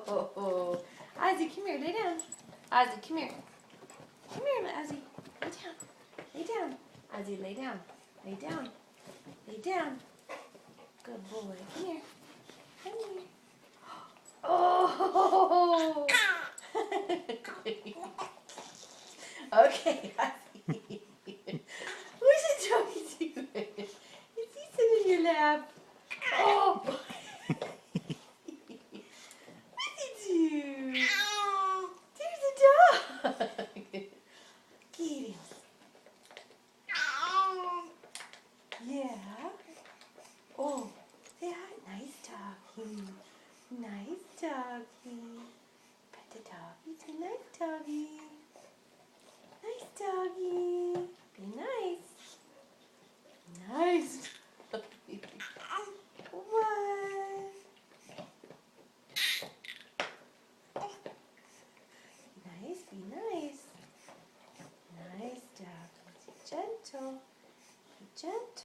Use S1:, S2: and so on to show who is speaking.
S1: Ozzy, come here, lay down. Ozzy, come here. Come here, Ozzy. Lay down. Lay down. Ozzy, lay down. Lay down. Lay down. Good boy. Come here. Come here. Oh! Okay, Ozzy. Who's it talking to? Is he sitting in your lap? Oh! What did you do? There's a dog. Get him. Yeah. Oh, say hi. Nice doggy. Nice doggy. Pet the doggy. Say nice doggy. Nice doggy. Be nice. Nice. What? Nice. Be nice. Nice doggy. Be gentle. Be gentle.